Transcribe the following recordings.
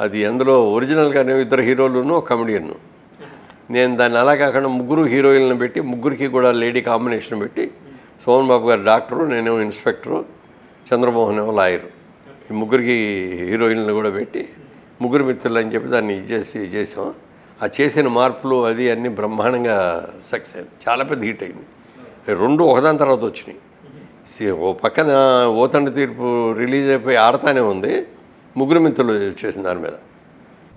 అది అందులో ఒరిజినల్గానే ఇద్దరు హీరోలను ఒక కమెడియన్. నేను దాన్ని అలా కాకుండా ముగ్గురు హీరోయిన్లను పెట్టి ముగ్గురికి కూడా లేడీ కాంబినేషన్ పెట్టి సోమన్ బాబు గారు డాక్టరు, నేనేమో ఇన్స్పెక్టరు, చంద్రమోహన్ ఏమో లాయరు, ఈ ముగ్గురికి హీరోయిన్లను కూడా పెట్టి ముగ్గురు మిత్రులు అని చెప్పి దాన్ని చేసాం. ఆ చేసిన మార్పులు అది అన్నీ బ్రహ్మాండంగా సక్సెస్ అయింది. చాలా పెద్ద హిట్ అయింది. రెండు ఒకదాని తర్వాత వచ్చినాయి. ఓ పక్కన ఓ తండ్రి తీర్పు రిలీజ్ అయిపోయి ఆడతానే ఉంది, ముగ్గురు మిత్రులు చేసిన దాని మీద.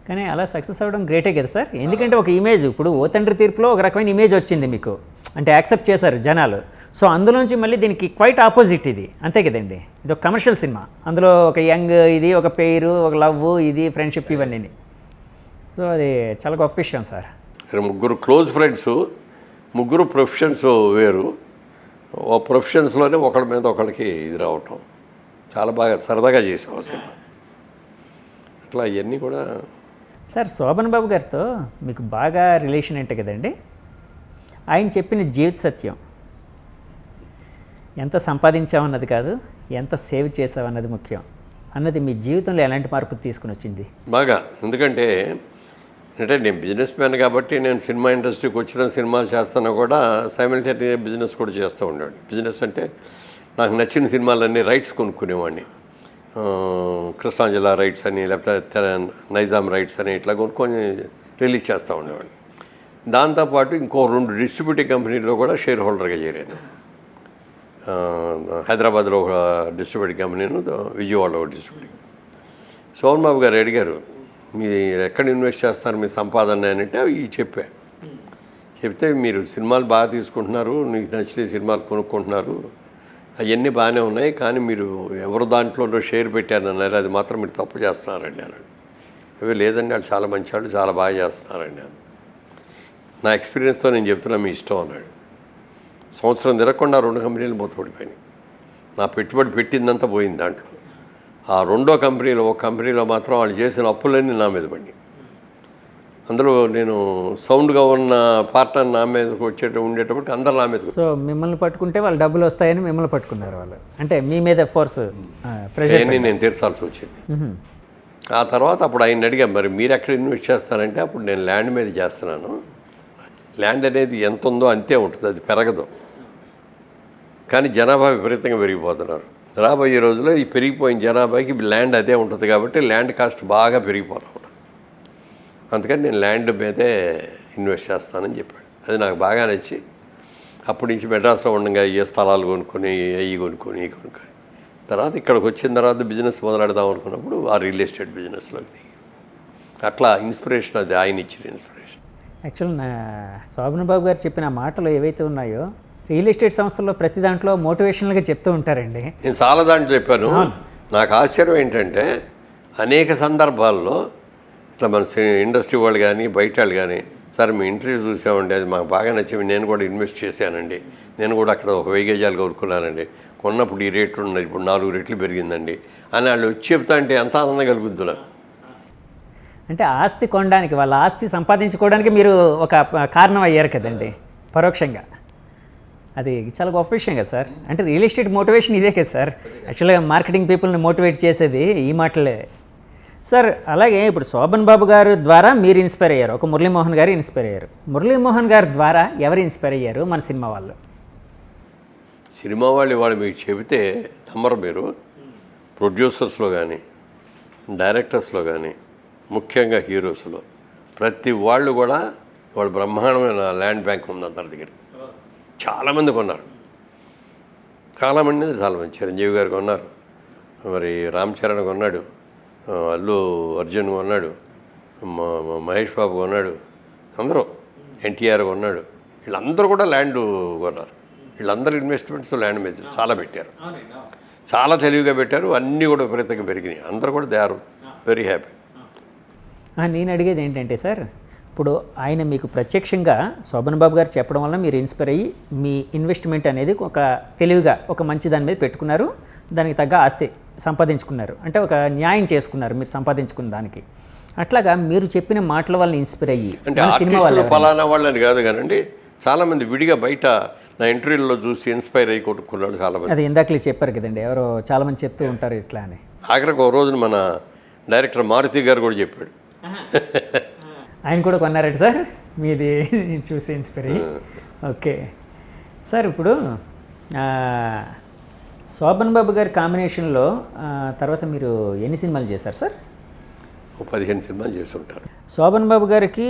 కానీ అలా సక్సెస్ అవ్వడం గ్రేటే కదా సార్. ఎందుకంటే ఒక ఇమేజ్ ఇప్పుడు ఓ తండ్రి తీర్పులో ఒక రకమైన ఇమేజ్ వచ్చింది మీకు, అంటే యాక్సెప్ట్ చేశారు జనాలు. సో అందులోంచి మళ్ళీ దీనికి క్వైట్ ఆపోజిట్ ఇది, అంతే కదండి. ఇది ఒక కమర్షియల్ సినిమా, అందులో ఒక యంగ్ ఇది, ఒక పేరు, ఒక లవ్, ఇది ఫ్రెండ్షిప్, ఇవన్నీ. సో అది చాలా గొప్ప విషయం సార్. ముగ్గురు క్లోజ్ ఫ్రెండ్స్, ముగ్గురు ప్రొఫెషన్స్ వేరు. ఓ ప్రొఫెషన్స్లోనే ఒకళ్ళ మీద ఒకళ్ళకి ఇది రావటం చాలా బాగా సరదాగా చేసాం ఆ సినిమా. అట్లా ఇవన్నీ కూడా. సార్ శోభన్ బాబు గారితో మీకు బాగా రిలేషన్ ఏంటి కదండి. ఆయన చెప్పిన జీవిత సత్యం, ఎంత సంపాదించామన్నది కాదు, ఎంత సేవ్ చేసామన్నది ముఖ్యం అన్నది మీ జీవితంలో ఎలాంటి మార్పు తీసుకుని వచ్చింది? బాగా. ఎందుకంటే నేను బిజినెస్ మ్యాన్ కాబట్టి నేను సినిమా ఇండస్ట్రీకి వచ్చిన సినిమాలు చేస్తాను కూడా సైమల్టేనియస్గా బిజినెస్ కూడా చేస్తూ ఉండేవాడిని. బిజినెస్ అంటే నాకు నచ్చిన సినిమాలన్నీ రైట్స్ కొనుక్కునేవాడిని. కృష్ణాంజలా రైట్స్ అని, లేకపోతే నైజాం రైట్స్ అని ఇట్లా కొనుక్కొని రిలీజ్ చేస్తూ ఉండేవాడిని. దాంతోపాటు ఇంకో 2 డిస్ట్రిబ్యూటింగ్ కంపెనీలో కూడా షేర్ హోల్డర్గా చేరాను. హైదరాబాద్లో ఒక డిస్ట్రిబ్యూటింగ్ కంపెనీను, విజయవాడలో ఒక డిస్ట్రిబ్యూటింగ్. సోమన్ బాబు గారు అడిగారు, మీరు ఎక్కడ ఇన్వెస్ట్ చేస్తారు మీ సంపాదన అని అంటే ఇవి చెప్తే మీరు సినిమాలు బాగా తీసుకుంటున్నారు, మీకు నచ్చిన సినిమాలు కొనుక్కుంటున్నారు, అవన్నీ బాగానే ఉన్నాయి, కానీ మీరు ఎవరు దాంట్లో షేర్ పెట్టారన్నారు, అది మాత్రం మీరు తప్పు చేస్తున్నారండి అన్నాడు. అవి లేదండి, వాళ్ళు చాలా మంచి వాళ్ళు, చాలా బాగా చేస్తున్నారండి అని. నా ఎక్స్పీరియన్స్తో నేను చెప్తున్నా, మీ ఇష్టం అన్నాడు. సంవత్సరం తిరగకుండా 2 కంపెనీలు మూతపడిపోయినాయి. నా పెట్టుబడి పెట్టిందంతా పోయింది దాంట్లో. ఆ రెండో కంపెనీలో, ఒక కంపెనీలో మాత్రం వాళ్ళు చేసిన అప్పులన్నీ నా మీద పడి, అందులో నేను సౌండ్గా ఉన్న పార్ట్నర్ నా మీదకి ఉండేటప్పటికి అందరు నా మీద. సో మిమ్మల్ని పట్టుకుంటే వాళ్ళు డబ్బులు వస్తాయని మిమ్మల్ని పట్టుకున్నారు వాళ్ళు, అంటే మీ మీద ఫోర్స్ ప్రెషర్ నేను తీర్చాల్సి వచ్చింది. ఆ తర్వాత అప్పుడు ఆయన అడిగా, మరి మీరు ఎక్కడ ఇన్వెస్ట్ చేస్తారంటే అప్పుడు నేను ల్యాండ్ మీద చేస్తున్నాను. ల్యాండ్ అనేది ఎంత ఉందో అంతే ఉంటుంది, అది పెరగదు. కానీ జనాభా విపరీతంగా పెరిగిపోతున్నారు. రాబోయే రోజుల్లో ఈ పెరిగిపోయిన జనాభాకి ల్యాండ్ అదే ఉంటుంది కాబట్టి ల్యాండ్ కాస్ట్ బాగా పెరిగిపోతూ ఉంటుంది. అందుకని నేను ల్యాండ్ మీదే ఇన్వెస్ట్ చేస్తానని చెప్పాడు. అది నాకు బాగా నచ్చి అప్పటి నుంచి మెడ్రాస్లో ఉండగా ఏ స్థలాలు కొనుక్కొని, అవి కొనుక్కొని, తర్వాత ఇక్కడికి వచ్చిన తర్వాత బిజినెస్ మొదలెడదాం అనుకున్నప్పుడు ఆ రియల్ ఎస్టేట్ బిజినెస్లోకి దిగి అట్లా ఇన్స్పిరేషన్, అది ఆయన ఇచ్చిన ఇన్స్పిరేషన్. యాక్చువల్ శోభన్ బాబు గారు చెప్పిన మాటలు ఏవైతే ఉన్నాయో రియల్ ఎస్టేట్ సంస్థల్లో ప్రతి దాంట్లో మోటివేషనల్గా చెప్తూ ఉంటారండి. నేను చాలా దాంట్లో చెప్పాను. నాకు ఆశ్చర్యం ఏంటంటే అనేక సందర్భాల్లో ఇట్లా మన ఇండస్ట్రీ వాళ్ళు కానీ బయట వాళ్ళు కానీ, సార్ మీ ఇంటర్వ్యూ చూసామండి, అది మాకు బాగా నచ్చింది, నేను కూడా ఇన్వెస్ట్ చేశానండి, నేను కూడా అక్కడ ఒక 1000 గజాలు కొనుక్కున్నానండి, కొన్నప్పుడు ఈ రేట్లు ఉన్నది, ఇప్పుడు 4 రెట్లు పెరిగిందండి అని వాళ్ళు వచ్చి చెప్తా అంటే ఎంత ఆనందం కలుగుద్దు నాకు. అంటే ఆస్తి కొనడానికి, వాళ్ళ ఆస్తి సంపాదించుకోవడానికి మీరు ఒక కారణం అయ్యారు కదండి పరోక్షంగా. అది చాలా గొప్ప విషయం కదా సార్. అంటే రియల్ ఎస్టేట్ మోటివేషన్ ఇదే కదా సార్. యాక్చువల్గా మార్కెటింగ్ పీపుల్ని మోటివేట్ చేసేది ఈ మాటలే సార్. అలాగే ఇప్పుడు శోభన్ బాబు గారు ద్వారా మీరు ఇన్స్పైర్ అయ్యారు, ఒక మురళీమోహన్ గారు ఇన్స్పైర్ అయ్యారు. మురళీమోహన్ గారి ద్వారా ఎవరు ఇన్స్పైర్ అయ్యారు మన సినిమా వాళ్ళు? సినిమా వాళ్ళు మీకు చెబితే నమ్మరు మీరు. ప్రొడ్యూసర్స్లో కానీ, డైరెక్టర్స్లో కానీ, ముఖ్యంగా హీరోస్లో ప్రతి వాళ్ళు కూడా వాళ్ళు బ్రహ్మాండమైన ల్యాండ్ బ్యాంక్ ఉంది అందరి దగ్గర. చాలామంది కొన్నారు, చాలామంది చిరంజీవి గారు కొన్నారు, మరి రామ్ చరణ్ కొన్నాడు, అల్లు అర్జున్ కొన్నాడు, మహేష్ బాబు కొన్నాడు, అందరూ ఎన్టీఆర్ కొన్నాడు. వీళ్ళందరూ కూడా ల్యాండ్ కొన్నారు. వీళ్ళందరూ ఇన్వెస్ట్మెంట్స్ ల్యాండ్ మీద చాలా పెట్టారు, చాలా తెలివిగా పెట్టారు. అన్నీ కూడా విపరీతంగా పెరిగినాయి. అందరూ కూడా దే ఆర్ వెరీ హ్యాపీ. నేను అడిగేది ఏంటంటే సార్, ఇప్పుడు ఆయన మీకు ప్రత్యక్షంగా శోభన్ బాబు గారు చెప్పడం వల్ల మీరు ఇన్స్పైర్ అయ్యి మీ ఇన్వెస్ట్మెంట్ అనేది ఒక తెలివిగా ఒక మంచి దాని మీద పెట్టుకున్నారు, దానికి తగ్గ ఆస్తి సంపాదించుకున్నారు, అంటే ఒక న్యాయం చేసుకున్నారు మీరు సంపాదించుకున్న దానికి. అట్లాగా మీరు చెప్పిన మాటల వల్ల ఇన్స్పైర్ అయ్యి అంటే సినిమా ఫలానా వాళ్ళని కాదు కానండి, చాలామంది విడిగా బయట నా ఇంటర్వ్యూలో చూసి ఇన్స్పైర్ అయ్యి కొట్టుకున్నాడు చాలామంది. అది ఇందాకలే చెప్పారు కదండి, ఎవరో చాలామంది చెప్తూ ఉంటారు ఇట్లా అని. ఆఖరికి ఒక రోజున మన డైరెక్టర్ మారుతి గారు కూడా చెప్పాడు. ఆయన కూడా కొన్నారట సార్ మీది చూసి ఇన్స్పైర్ అయ్యి. ఓకే సార్, ఇప్పుడు శోభన్ బాబు గారి కాంబినేషన్లో తర్వాత మీరు ఎన్ని సినిమాలు చేశారు సార్? 15 సినిమాలు చేస్తుంటారు. శోభన్ బాబు గారికి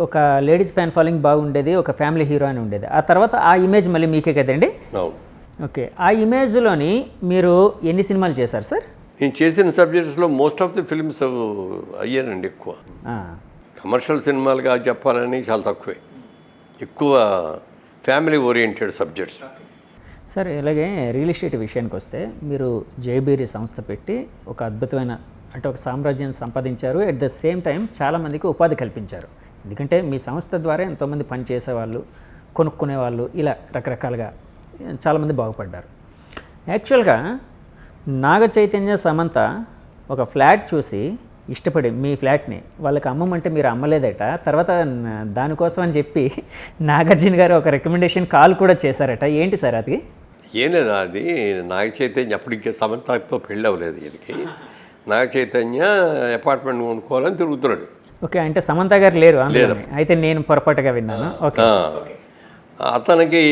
ఒక లేడీస్ ఫ్యాన్ ఫాలోయింగ్ బాగుండేది, ఒక ఫ్యామిలీ హీరో అని ఉండేది. ఆ తర్వాత ఆ ఇమేజ్ మళ్ళీ మీకే కదండి? అవును. ఓకే, ఆ ఇమేజ్లోని మీరు ఎన్ని సినిమాలు చేశారు సార్? నేను చేసిన సబ్జెక్ట్స్లో మోస్ట్ ఆఫ్ ది ఫిల్మ్స్ అయ్యానండి. ఎక్కువ కమర్షియల్ సినిమాలుగా చెప్పాలని చాలా తక్కువే, ఎక్కువ ఫ్యామిలీ ఓరియంటెడ్ సబ్జెక్ట్స్. సార్, ఇలాగే రియల్ ఎస్టేట్ విషయానికి వస్తే మీరు జయబీరి సంస్థ పెట్టి ఒక అద్భుతమైన అంటే ఒక సామ్రాజ్యాన్ని సంపాదించారు. ఎట్ ద సేమ్ టైం చాలామందికి ఉపాధి కల్పించారు. ఎందుకంటే మీ సంస్థ ద్వారా ఎంతోమంది పనిచేసేవాళ్ళు, కొనుక్కునేవాళ్ళు, ఇలా రకరకాలుగా చాలామంది బాగుపడ్డారు. యాక్చువల్గా నాగ చైతన్య సమంత ఒక ఫ్లాట్ చూసి ఇష్టపడి మీ ఫ్లాట్ని వాళ్ళకి అమ్మమంటే మీరు అమ్మలేదట. తర్వాత దానికోసం అని చెప్పి నాగార్జున గారు ఒక రికమెండేషన్ కాల్ కూడా చేశారట. ఏంటి సార్ అది? ఏం లేదు, అది నాగ చైతన్య అప్పటికే సమంతతో పెళ్ళి అవ్వలేదు. వీరికి నాగ చైతన్య అపార్ట్మెంట్ కొనుక్కోవాలని తిరుగుతున్నాడు. ఓకే, అంటే సమంత గారు లేరు అయితే నేను పొరపాటుగా విన్నాను. ఓకే, అతనికి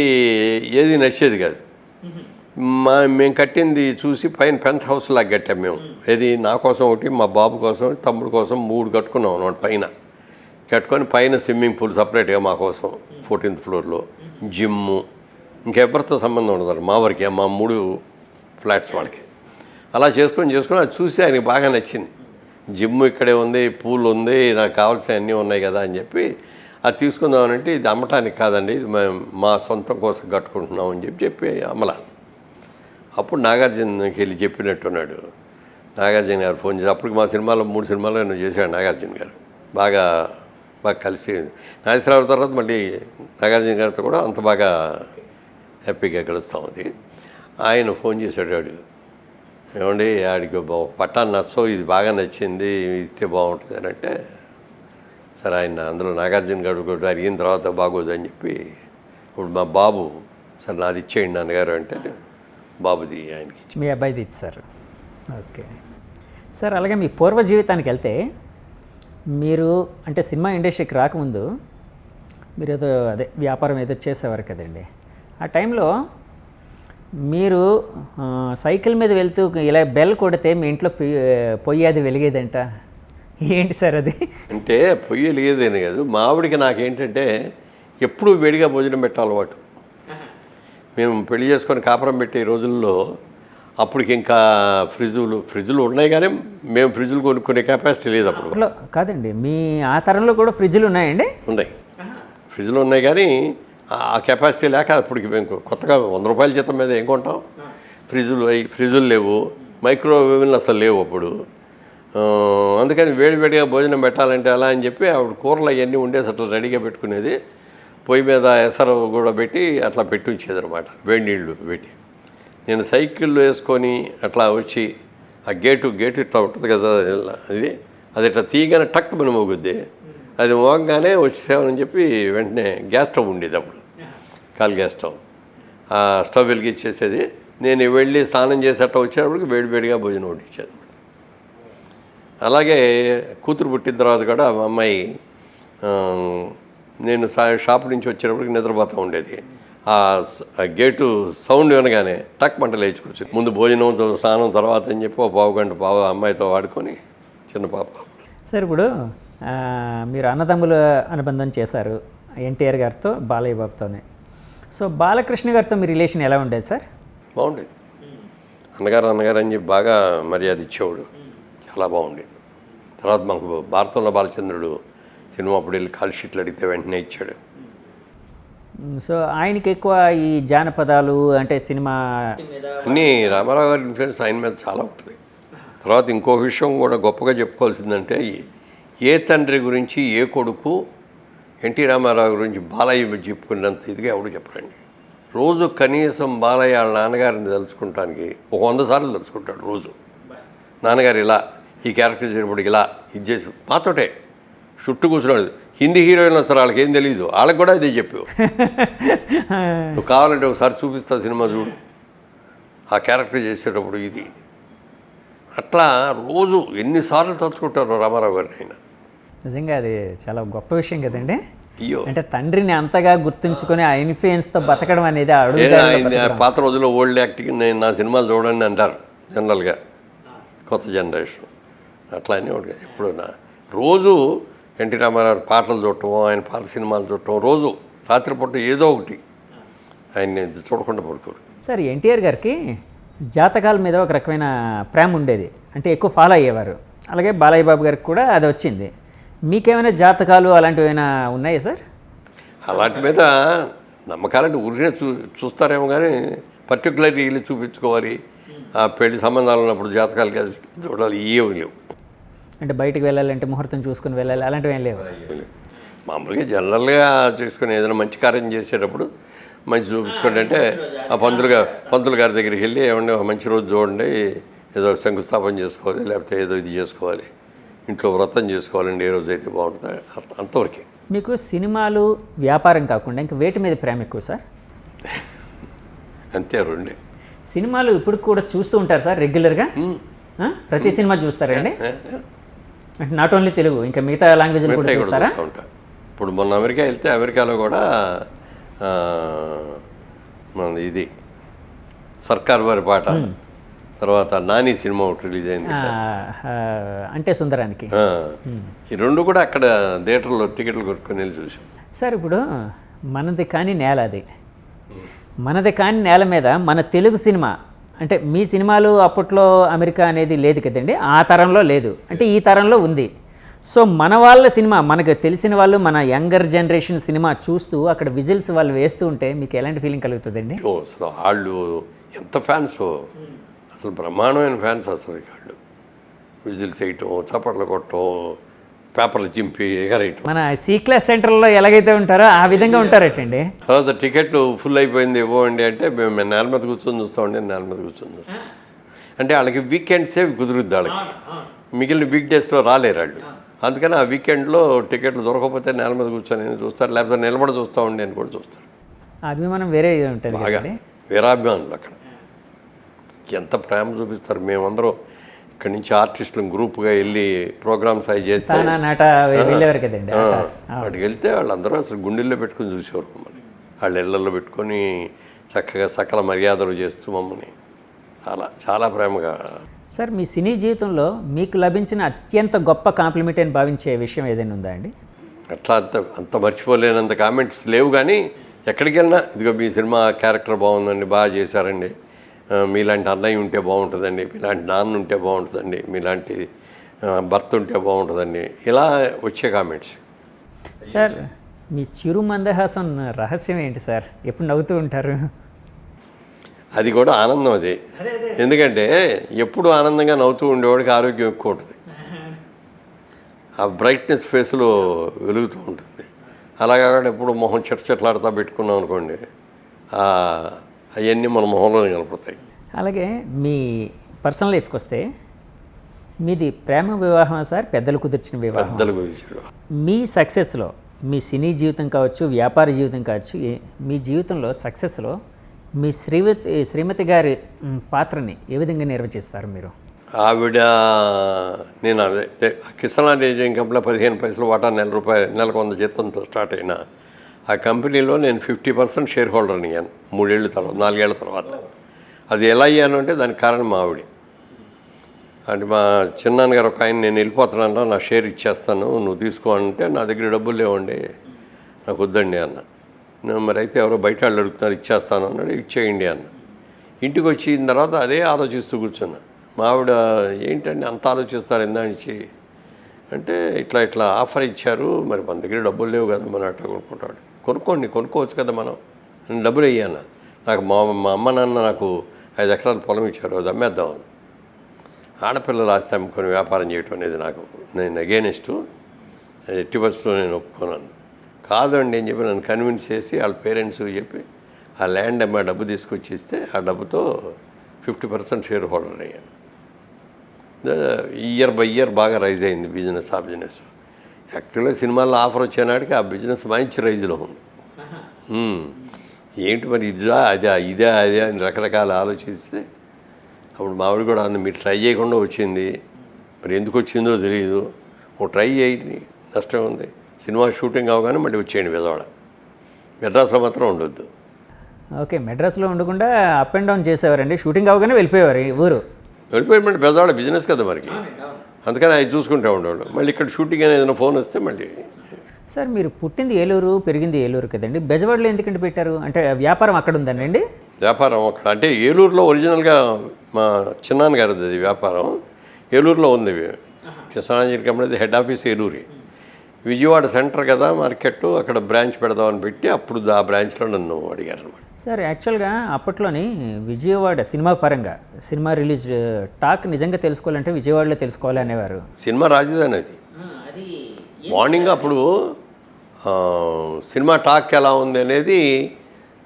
ఏది నచ్చేది కాదు. మేము కట్టింది చూసి పైన పెంత్ హౌస్ లాగా కట్టాం మేము. ఏది నా కోసం ఒకటి, మా బాబు కోసం ఒకటి, తమ్ముడు కోసం 3 కట్టుకున్నాం అన్నమాట. పైన కట్టుకొని పైన స్విమ్మింగ్ పూల్ సపరేట్గా మా కోసం 14th ఫ్లోర్లో, జిమ్ము, ఇంకెవరితో సంబంధం ఉండదు మా వరకే, మా 3 ఫ్లాట్స్ వాళ్ళకి. అలా చేసుకొని అది చూసి ఆయనకి బాగా నచ్చింది. జిమ్ ఇక్కడే ఉంది, పూల్ ఉంది, నాకు కావాల్సిన అన్నీ ఉన్నాయి కదా అని చెప్పి అది తీసుకుందామనంటే ఇది అమ్మటానికి కాదండి, ఇది మేము మా సొంతం కోసం కట్టుకుంటున్నాం అని చెప్పి అమ్మలా. అప్పుడు నాగార్జునకి వెళ్ళి చెప్పినట్టున్నాడు. నాగార్జున గారు ఫోన్ చేసి, అప్పటికి మా సినిమాలో 3 సినిమాలు నేను చేశాడు నాగార్జున గారు. బాగా కలిసి నాగేశ్వరరావు తర్వాత మళ్ళీ నాగార్జున గారితో కూడా అంత బాగా హ్యాపీగా కలుస్తాం. అది ఆయన ఫోన్ చేశాడు. ఏమండి ఆడికి పట్టాన్ని నచ్చో, ఇది బాగా నచ్చింది, ఇస్తే బాగుంటుంది అని అంటే, సరే ఆయన అందులో నాగార్జున గారు కూడా అడిగిన తర్వాత బాగోదు అని చెప్పి, ఇప్పుడు మా బాబు సరే నాది ఇచ్చేయండి నాన్నగారు అంటే బాబుది ఆయనకి మీ అబ్బాయిది ఇచ్చారు. ఓకే సార్, అలాగే మీ పూర్వ జీవితానికి వెళ్తే మీరు అంటే సినిమా ఇండస్ట్రీకి రాకముందు మీరు ఏదో వ్యాపారం ఏదో చేసేవారు కదండి. ఆ టైంలో మీరు సైకిల్ మీద వెళ్తూ ఇలా బెల్ కొడితే మీ ఇంట్లో పొయ్యి అది వెలిగేదంట. ఏంటి సార్ అది? అంటే పొయ్యి వెలిగేదని కాదు, మా ఆవిడికి నాకేంటంటే ఎప్పుడూ వేడిగా భోజనం పెట్టాలి అలవాటు. మేము పెళ్లి చేసుకొని కాపురం పెట్టే రోజుల్లో అప్పటికి ఇంకా ఫ్రిడ్జులు ఉన్నాయి, కానీ మేము ఫ్రిడ్జులు కొనుక్కునే కెపాసిటీ లేదు అప్పుడు. కాదండి, మీ ఆ తరంలో కూడా ఫ్రిడ్జులు ఉన్నాయండి? ఉన్నాయి, ఫ్రిడ్జులు ఉన్నాయి, కానీ ఆ కెపాసిటీ లేక అప్పటికి మేము కొత్తగా 100 రూపాయల జీతం మీద ఏం కొంటాం. ఫ్రిడ్జులు లేవు, మైక్రోవేవ్లు అసలు లేవు అప్పుడు. అందుకని వేడివేడిగా భోజనం పెట్టాలంటే అలా అని చెప్పి ఆవిడ కూరలు అవన్నీ ఉండేసి అట్లా రెడీగా పెట్టుకునేది. పొయ్యి మీద ఎసరు కూడా పెట్టి అట్లా పెట్టి ఉంచేది అనమాట, వేడి నీళ్ళు పెట్టి. నేను సైకిళ్ళు వేసుకొని అట్లా వచ్చి ఆ గేటు ఇట్లా ఉంటుంది కదా, అది ఇట్లా తీయగానే టక్ మన మోగుద్ది. అది మోగగానే వచ్చేసామని చెప్పి వెంటనే గ్యాస్ స్టవ్ ఉండేది అప్పుడు, కాల్ గ్యాస్ స్టవ్. ఆ స్టవ్ వెలిగించేసేది. నేను వెళ్ళి స్నానం చేసి అట్లా వచ్చేటప్పటికి వేడివేడిగా భోజనం వడ్డించేది. అలాగే కూతురు పుట్టిన తర్వాత కూడా మా అమ్మాయి నేను షాప్ నుంచి వచ్చేటప్పటికి నిద్రపోతూ ఉండేది. ఆ గేటు సౌండ్ వినగానే టక్ మంట లేచి కూర్చొని ముందు భోజనం స్నానం తర్వాత అని చెప్పి 1/2 గంట అమ్మాయితో వాడుకొని చిన్న పాప. సార్, ఇప్పుడు మీరు అన్నదమ్ముల అనుబంధం చేశారు ఎన్టీఆర్ గారితో, బాలయ్య బాబుతోనే. సో బాలకృష్ణ గారితో మీ రిలేషన్ ఎలా ఉండేది సార్? బాగుండేది. అన్నగారు అని చెప్పి బాగా మర్యాద ఇచ్చేవాడు, చాలా బాగుండేది. తర్వాత మాకు భారతంలో బాలచంద్రుడు సినిమా అప్పుడు వెళ్ళి కాల్ షీట్లు అడిగితే వెంటనే ఇచ్చాడు. సో ఆయనకి ఎక్కువ ఈ జానపదాలు అంటే సినిమా అన్నీ రామారావు గారి ఇన్ఫ్లుయెన్స్ ఆయన మీద చాలా ఉంటుంది. తర్వాత ఇంకో విషయం కూడా గొప్పగా చెప్పుకోవాల్సిందంటే, ఏ తండ్రి గురించి ఏ కొడుకు ఎన్టీ రామారావు గురించి బాలయ్య చెప్పుకున్నంత ఇదిగా ఎవడు చెప్పరండి. రోజు కనీసం బాలయ్య వాళ్ళ నాన్నగారిని తలుచుకుంటానికి 100 సార్లు తలుచుకుంటాడు రోజు. నాన్నగారు ఇలా ఈ క్యారెక్టర్ చేసినప్పుడు ఇలా ఇది చేసి మాతోటే చుట్టూ కూర్చున్నాడు. హిందీ హీరోయిన్ వస్తారు, వాళ్ళకి ఏం తెలియదు, వాళ్ళకి కూడా ఇదే చెప్పావు. నువ్వు కావాలంటే ఒకసారి చూపిస్తా సినిమా చూడు, ఆ క్యారెక్టర్ చేసేటప్పుడు ఇది అట్లా రోజు ఎన్నిసార్లు తలుచుకుంటారు రామారావు గారిని ఆయన. నిజంగా అది చాలా గొప్ప విషయం కదండి. అయ్యో, అంటే తండ్రిని అంతగా గుర్తుంచుకొని ఆ ఇన్ఫ్లుయెన్స్తో బతకడం అనేది పాత రోజుల్లో ఓల్డ్ యాక్టింగ్ నేను నా సినిమాలు చూడండి అంటారు జనరల్గా కొత్త జనరేషన్. అట్లా అని ఒకటి ఎప్పుడు రోజు ఎన్టీ రామారావు పాటలు చూడటం, ఆయన పాత సినిమాలు చూడటం, రోజు రాత్రిపూట ఏదో ఒకటి ఆయన్ని చూడకుండా పడుకోరు. సార్ ఎన్టీఆర్ గారికి జాతకాల మీద ఒక రకమైన ప్రేమ ఉండేది, అంటే ఎక్కువ ఫాలో అయ్యేవారు. అలాగే బాలయ్య బాబు గారికి కూడా అది వచ్చింది. మీకేమైనా జాతకాలు అలాంటివి ఏమైనా ఉన్నాయా సార్? అలాంటి మీద నమ్మకాలంటే ఊరినే చూస్తారేమో కానీ పర్టికులర్గా వెళ్ళి చూపించుకోవాలి, ఆ పెళ్లి సంబంధాలు ఉన్నప్పుడు జాతకాలు కలిసి చూడాలి, ఏమి లేవు. అంటే బయటకు వెళ్ళాలంటే ముహూర్తం చూసుకుని వెళ్ళాలి అలాంటివి ఏం లేవు? మామూలుగా జనరల్గా చూసుకొని ఏదైనా మంచి కార్యం చేసేటప్పుడు మంచి చూపించుకోండి అంటే ఆ పంతులు గారి దగ్గరికి వెళ్ళి ఏమన్నా మంచి రోజు చూడండి, ఏదో శంకుస్థాపన చేసుకోవాలి, లేకపోతే ఏదో ఇది చేసుకోవాలి, ఇంట్లో వ్రతం చేసుకోవాలండి, ఏ రోజు అయితే బాగుంటుంది, అంతవరకే. మీకు సినిమాలు వ్యాపారం కాకుండా ఇంకా వేటి మీద ప్రేమ ఎక్కువ సార్? అంతే, రెండే. సినిమాలు ఇప్పుడు కూడా చూస్తూ ఉంటారు సార్ రెగ్యులర్గా? ప్రతి సినిమా చూస్తారండి? అంటే నాట్ ఓన్లీ తెలుగు, ఇంకా మిగతా లాంగ్వేజ్లు కూడా చూస్తారా? ఉంటా. ఇప్పుడు మొన్న అమెరికా వెళ్తే అమెరికాలో కూడా మనది ఇది సర్కార్ వారి పాట, తర్వాత నాని సినిమా ఒకటి రిలీజ్ అయింది అంటే సుందరానికి. ఈ రెండు కూడా అక్కడ థియేటర్లో టికెట్లు కొనుక్కొని వెళ్ళి చూసాం. సార్ ఇప్పుడు మనది కాని నేల, అది మనది కాని నేల మీద మన తెలుగు సినిమా, అంటే మీ సినిమాలు అప్పట్లో అమెరికా అనేది లేదు కదండి, ఆ తరంలో లేదు, అంటే ఈ తరంలో ఉంది. సో మన వాళ్ళ సినిమా, మనకు తెలిసిన వాళ్ళు, మన యంగర్ జనరేషన్ సినిమా చూస్తూ అక్కడ విజిల్స్ వాళ్ళు వేస్తూ ఉంటే మీకు ఎలాంటి ఫీలింగ్ కలుగుతుందండి? అసలు వాళ్ళు ఎంత ఫ్యాన్స్, అసలు బ్రహ్మాండమైన ఫ్యాన్స్. అసలు వాళ్ళు విజిల్స్ వేయటం, చప్పట్లు కొట్టడం, పేపర్లు చింపి ఎగరేయటం. మన సి క్లాస్ సెంటర్లో ఎలాగైతే ఉంటారో ఆ విధంగా ఉంటారటండి. తర్వాత టికెట్లు ఫుల్ అయిపోయింది ఇవ్వండి అంటే మేము నేల మీద కూర్చొని చూస్తామండి, నేల మీద కూర్చొని చూస్తాం. అంటే వాళ్ళకి వీకెండ్సే కుదురుద్ది, వాళ్ళకి మిగిలిన వీక్ డేస్లో రాలేరు వాళ్ళు. అందుకని ఆ వీకెండ్లో టికెట్లు దొరకకపోతే నేల మీద కూర్చొని చూస్తారు, లేకపోతే నిలబడి చూస్తామండి అని కూడా చూస్తారు. అభిమానం వేరే ఉంటుంది, బాగా వీరాభిమానులు. అక్కడ ఎంత ప్రేమ చూపిస్తారు. మేమందరం ఇక్కడి నుంచి ఆర్టిస్టులు గ్రూప్గా వెళ్ళి ప్రోగ్రామ్స్ అవి చేస్తే వెళ్ళేవారు కదండి. వాటికి వెళ్తే వాళ్ళందరూ అసలు గుండెల్లో పెట్టుకొని చూసేవారు మమ్మల్ని, వాళ్ళ ఇళ్లలో పెట్టుకొని చక్కగా సకల మర్యాదలు చేస్తూ మమ్మల్ని చాలా చాలా ప్రేమగా. సార్ మీ సినీ జీవితంలో మీకు లభించిన అత్యంత గొప్ప కాంప్లిమెంట్ అని భావించే విషయం ఏదైనా ఉందా అండి? అట్లా అంత మర్చిపోలేనంత కామెంట్స్ లేవు, కానీ ఎక్కడికి వెళ్ళినా ఇదిగో మీ సినిమా క్యారెక్టర్ బాగుందండి, బాగా చేశారండి, మీలాంటి అన్నయ్య ఉంటే బాగుంటుందండి, మీలాంటి నాన్న ఉంటే బాగుంటుందండి, మీలాంటి భర్త ఉంటే బాగుంటుందండి, ఇలా వచ్చే కామెంట్స్. సార్ మీ చిరు మందహాసం రహస్యం ఏంటి సార్? ఎప్పుడు నవ్వుతూ ఉంటారు? అది కూడా ఆనందం. అది ఎందుకంటే ఎప్పుడు ఆనందంగా నవ్వుతూ ఉండేవాడికి ఆరోగ్యం ఎక్కువ ఉంటుంది, ఆ బ్రైట్నెస్ ఫేస్లో వెలుగుతూ ఉంటుంది. అలాగా ఎప్పుడు మొహం చెట్లాడుతూ పెట్టుకున్నాం అనుకోండి, అవన్నీ మన మొహంలోనే కనపడతాయి. అలాగే మీ పర్సనల్ లైఫ్కి వస్తే మీది ప్రేమ వివాహం సార్, పెద్దలు కుదిర్చిన వివాహం? పెద్దలు కుదిర్చిన. మీ సక్సెస్లో, మీ సినీ జీవితం కావచ్చు, వ్యాపార జీవితం కావచ్చు, మీ జీవితంలో సక్సెస్లో మీ శ్రీమతి గారి పాత్రని ఏ విధంగా నిర్వచిస్తారు మీరు? ఆవిడ, నేను అదే కిసాన్ రేజింగ్ కంపెనీలో 15 పైసలు వాటా, నెలకు 100 జీతంతో స్టార్ట్ అయిన ఆ కంపెనీలో నేను 50% షేర్ హోల్డర్ని అయ్యాను 4 ఏళ్ళ తర్వాత. అది ఎలా అయ్యాను అంటే దానికి కారణం మా ఆవిడ. అంటే మా చిన్నాన్నగారు ఒక ఆయన, నేను వెళ్ళిపోతున్నాను, నా షేర్ ఇచ్చేస్తాను, నువ్వు తీసుకో అంటే, నా దగ్గర డబ్బులు లేవండి, నాకు వద్దండి అన్న. మరి అయితే ఎవరో బయట వాళ్ళు అడుగుతున్నారు, ఇచ్చేస్తాను అన్నాడు, ఇచ్చేయండి అన్న. ఇంటికి వచ్చిన తర్వాత అదే ఆలోచిస్తూ కూర్చున్నా. మా ఆవిడ ఏంటండి అంత ఆలోచిస్తారు ఎందానిచ్చి అంటే, ఇట్లా ఆఫర్ ఇచ్చారు, మరి మన దగ్గర డబ్బులు లేవు కదా, మనం అట్లా కొనుక్కుంటాడు. కొనుక్కోవచ్చు కదా మనం, నేను డబ్బులు అయ్యాను. నాకు మా అమ్మ నాన్న నాకు 5 ఎకరాల పొలం ఇచ్చారు, అది అమ్మేద్దామని. ఆడపిల్లలు ఆస్తి అమ్ముకొని వ్యాపారం చేయటం అనేది నేను అగేనెస్ట్, ఎట్టి పరిస్థితుల్లో నేను ఒప్పుకున్నాను. కాదండి అని చెప్పి నన్ను కన్విన్స్ చేసి వాళ్ళ పేరెంట్స్ చెప్పి ఆ ల్యాండ్ అమ్మ డబ్బు తీసుకొచ్చి ఇస్తే ఆ డబ్బుతో 50% షేర్ హోల్డర్ అయ్యాను. ఇయర్ బై ఇయర్ బాగా రైజ్ అయింది బిజినెస్. యాక్చువల్గా సినిమాల్లో ఆఫర్ వచ్చేనాటికి ఆ బిజినెస్ మంచి రైజ్లో ఉంది. ఏంటి మరి ఇదే అదే అని రకరకాల ఆలోచిస్తే అప్పుడు మా ఆవిడ కూడా అంది, మీరు ట్రై చేయకుండా వచ్చింది, మరి ఎందుకు వచ్చిందో తెలియదు, ఓ ట్రై చేయండి, నష్టం ఉంది, సినిమా షూటింగ్ అవగానే మళ్ళీ వచ్చేయండి విజయవాడ, మెడ్రాస్లో మాత్రం ఉండొద్దు. ఓకే, మెడ్రాస్లో ఉండకుండా అప్ అండ్ డౌన్ చేసేవారండి, షూటింగ్ అవగానే వెళ్ళిపోయేవారు ఊరు. వెళ్ళిపోయి బెజవాడ బిజినెస్ కదా మనకి, అందుకని అవి చూసుకుంటూ ఉండేవాళ్ళు. మళ్ళీ ఇక్కడ షూటింగ్ అనేది ఏదైనా ఫోన్ వస్తే మళ్ళీ. సార్ మీరు పుట్టింది ఏలూరు, పెరిగింది ఏలూరు కదండి, బెజవాడలో ఎందుకంటే పెట్టారు? అంటే వ్యాపారం అక్కడ ఉందండి? వ్యాపారం అక్కడ అంటే ఏలూరులో ఒరిజినల్గా మా చిన్నాన్న గారిది అది వ్యాపారం, ఏలూరులో ఉంది. కిసానాంజలి కంపెనీ హెడ్ ఆఫీస్ ఏలూరి, విజయవాడ సెంటర్ కదా మార్కెట్, అక్కడ బ్రాంచ్ పెడదామని పెట్టి అప్పుడు ఆ బ్రాంచ్లో నన్ను అడిగారు అనమాట. సార్ యాక్చువల్గా అప్పట్లోని విజయవాడ సినిమా పరంగా సినిమా రిలీజ్ టాక్ నిజంగా తెలుసుకోవాలంటే విజయవాడలో తెలుసుకోవాలి అనేవారు. సినిమా రాజధాని అది. మార్నింగ్ అప్పుడు సినిమా టాక్ ఎలా ఉంది అనేది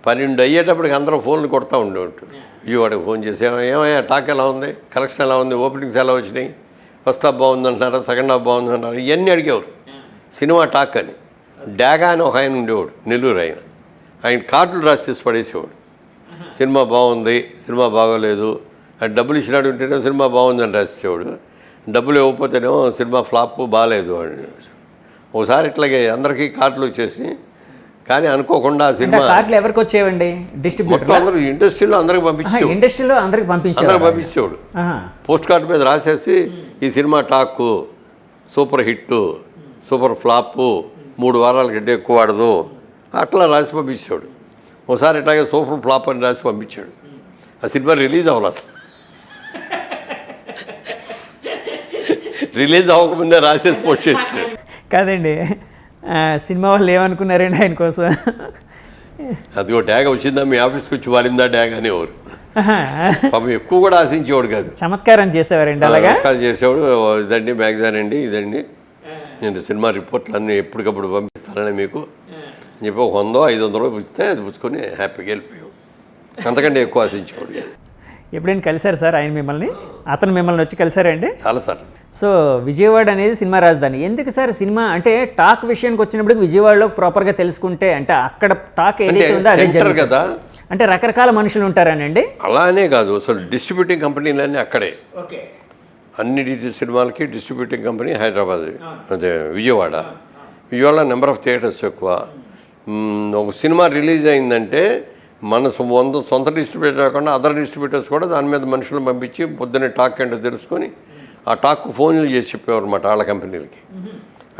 12 అయ్యేటప్పటికి అందరూ ఫోన్లు కొడతా ఉండేవాళ్ళు. విజయవాడకి ఫోన్ చేసి ఏమయ్యా టాక్ ఎలా ఉంది, కలెక్షన్ ఎలా ఉంది, ఓపెనింగ్స్ ఎలా వచ్చినాయి, ఫస్ట్ హాఫ్ బాగుందంటున్నారా, సెకండ్ హాఫ్ బాగుందంటున్నారా, ఇవన్నీ అడిగేవారు. సినిమా టాక్ అని డాగా అని ఒక ఆయన ఉండేవాడు, నెల్లూరు ఆయన కార్డులు రాసేసి పడేసేవాడు. సినిమా బాగుంది, సినిమా బాగోలేదు, అది డబ్బులు ఇచ్చినాడు ఉంటేనే సినిమా బాగుందని రాసేవాడు, డబ్బులు ఇవ్వకపోతేనేమో సినిమా ఫ్లాప్ బాగాలేదు అని. ఒకసారి ఇట్లాగే అందరికీ కార్డులు వచ్చేసి, కానీ అనుకోకుండా ఆ సినిమా కార్డులు ఎవరికి వచ్చేవండి? డిస్ట్రిబ్యూటర్ అందరూ ఇండస్ట్రీలో అందరికి పంపించేవాడు. ఇండస్ట్రీలో అందరికి పంపించేవాడు. పోస్ట్ కార్డు మీద రాసేసి ఈ cinema talk super hit, super flop, 3 వారాల కంటే ఎక్కువ ఆడదు, అట్లా రాసి పంపించాడు. ఒకసారి ఇట్లాగే సూపర్ ఫ్లాప్ అని రాసి పంపించాడు. ఆ సినిమా రిలీజ్ అవ్వాలి, అసలు రిలీజ్ అవ్వకముందే రాసేసి పోస్ట్ చేస్తాడు. కాదండి, సినిమా వాళ్ళు ఏమనుకున్నారండి ఆయన కోసం? అదిగో ట్యాగ్ వచ్చిందా మీ ఆఫీస్కి వచ్చి వారిందా ట్యాగ్ అనేవారు. పాపం ఎక్కువ కూడా ఆశించేవాడు కాదు, చమత్కారం చేసేవారండి. అలాగా చేసేవాడు. ఇదండి మ్యాగజైన్ అండి, ఇదండి నేను సినిమా రిపోర్ట్లు అన్నీ ఎప్పటికప్పుడు పంపిస్తానని మీకు అని చెప్పి 100-500 పుచ్చితే అది పుచ్చుకొని హ్యాపీగా వెళ్ళిపోయావు. అంతకంటే ఎక్కువ ఆశించేవాడు కాదు. ఎప్పుడైనా కలిసారు సార్ ఆయన మిమ్మల్ని? అతను మిమ్మల్ని వచ్చి కలిసారండి? చాలాసార్లు. సో విజయవాడ అనేది సినిమా రాజధాని. ఎందుకు సార్ సినిమా అంటే టాక్ విషయానికి వచ్చినప్పుడు విజయవాడలో ప్రాపర్గా తెలుసుకుంటే, అంటే అక్కడ టాక్ ఏదైతే ఉందో అదే జరుగుతుంది కదా, అంటే రకరకాల మనుషులు ఉంటారనండి. అలానే కాదు, అసలు డిస్ట్రిబ్యూటింగ్ కంపెనీలన్నీ అక్కడే. ఓకే, అన్ని సినిమాలకి డిస్ట్రిబ్యూటింగ్ కంపెనీ హైదరాబాద్, అదే విజయవాడ నెంబర్ ఆఫ్ థియేటర్స్ ఎక్కువ. ఒక సినిమా రిలీజ్ అయిందంటే మన సొంత డిస్ట్రిబ్యూటర్ కాకుండా అదర్ డిస్ట్రిబ్యూటర్స్ కూడా దాని మీద మనుషులను పంపించి పొద్దున్నే టాక్ ఏంటో తెలుసుకొని ఆ టాక్ ఫోన్లు చేసి చెప్పేవారు అన్నమాట వాళ్ళ కంపెనీలకి.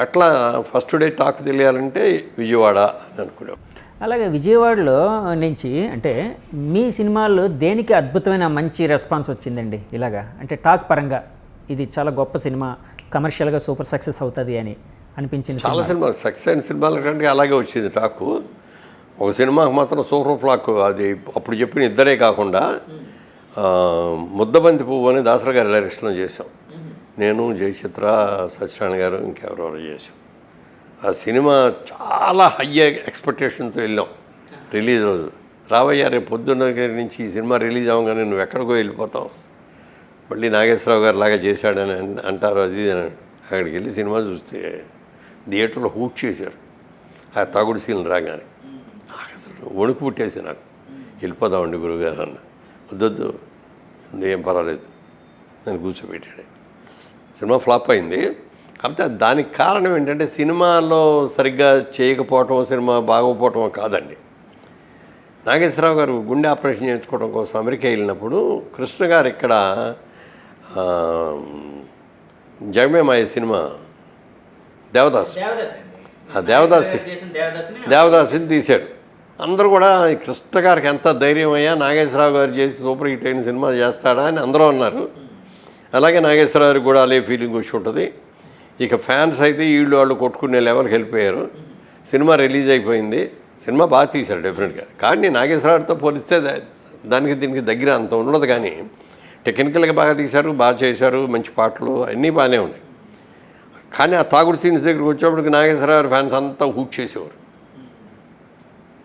అట్లా ఫస్ట్ డే టాక్ తెలియాలంటే విజయవాడ అని అనుకునేవారు. అలాగే విజయవాడలో నుంచి అంటే మీ సినిమాల్లో దేనికి అద్భుతమైన మంచి రెస్పాన్స్ వచ్చిందండి? ఇలాగా అంటే టాక్ పరంగా ఇది చాలా గొప్ప సినిమా, కమర్షియల్గా సూపర్ సక్సెస్ అవుతుంది అని అనిపించింది. చాలా సినిమా సక్సెస్ అయిన సినిమాల కంటే అలాగే వచ్చింది టాకు. ఒక సినిమాకి మాత్రం సూపర్ ఫ్లాక్, అది అప్పుడు చెప్పిన ఇద్దరే కాకుండా ముద్దబంతి పువ్వు అని దాసరి గారి డైరెక్షన్లో చేసాం. నేను, జయచిత్ర, సత్యనారాయణ గారు, ఇంకెవరెవరు చేసాం. ఆ సినిమా చాలా హై ఎక్స్పెక్టేషన్తో వెళ్ళాం రిలీజ్ రోజు. రావయ్య రేపు పొద్దున్న నుంచి ఈ సినిమా రిలీజ్ అవ్వగానే నువ్వు ఎక్కడికో వెళ్ళిపోతావు, మళ్ళీ నాగేశ్వరరావు గారు లాగా చేశాడని అంటారు, అది అని. అక్కడికి వెళ్ళి సినిమా చూస్తే థియేటర్లో హూట్ చేశారు ఆ తాగుడు సీన్లు రాగానే. అసలు వణుకు పుట్టేసి నాకు, వెళ్ళిపోదామండి గురువుగారు అన్న. వద్దొద్దు, ఏం పర్వాలేదు నేను కూర్చోబెట్టాడు. సినిమా ఫ్లాప్ అయింది. కాకపోతే దానికి కారణం ఏంటంటే సినిమాలో సరిగ్గా చేయకపోవటం, సినిమా బాగోపోవటం కాదండి. నాగేశ్వరరావు గారు గుండె ఆపరేషన్ చేయించుకోవడం కోసం అమెరికా వెళ్ళినప్పుడు కృష్ణ గారు ఇక్కడ జగమేమాయ సినిమా దేవదాస్, ఆ దేవదాసిని తీశాడు. అందరూ కూడా కృష్ణ గారికి ఎంత ధైర్యం అయ్యా, నాగేశ్వరరావు గారు చేసి సూపర్ హిట్ అయిన సినిమా చేస్తాడా అని అందరూ అన్నారు. అలాగే నాగేశ్వరరావు గారికి కూడా అదే ఫీలింగ్ వచ్చి ఉంటుంది. ఇక ఫ్యాన్స్ అయితే వాళ్ళు కొట్టుకునే లెవెల్కి వెళ్ళిపోయారు. సినిమా రిలీజ్ అయిపోయింది. సినిమా బాగా తీశారు డెఫినెట్గా, కానీ నాగేశ్వరరావుతో పోలిస్తే దానికి దీనికి దగ్గర అంత ఉండదు. కానీ టెక్నికల్గా బాగా తీశారు, బాగా చేశారు, మంచి పాటలు అన్నీ బాగానే ఉన్నాయి. కానీ ఆ తాగుడు సీన్స్ దగ్గరికి వచ్చేప్పటికి నాగేశ్వరరావు ఫ్యాన్స్ అంతా హూట్ చేసేవారు.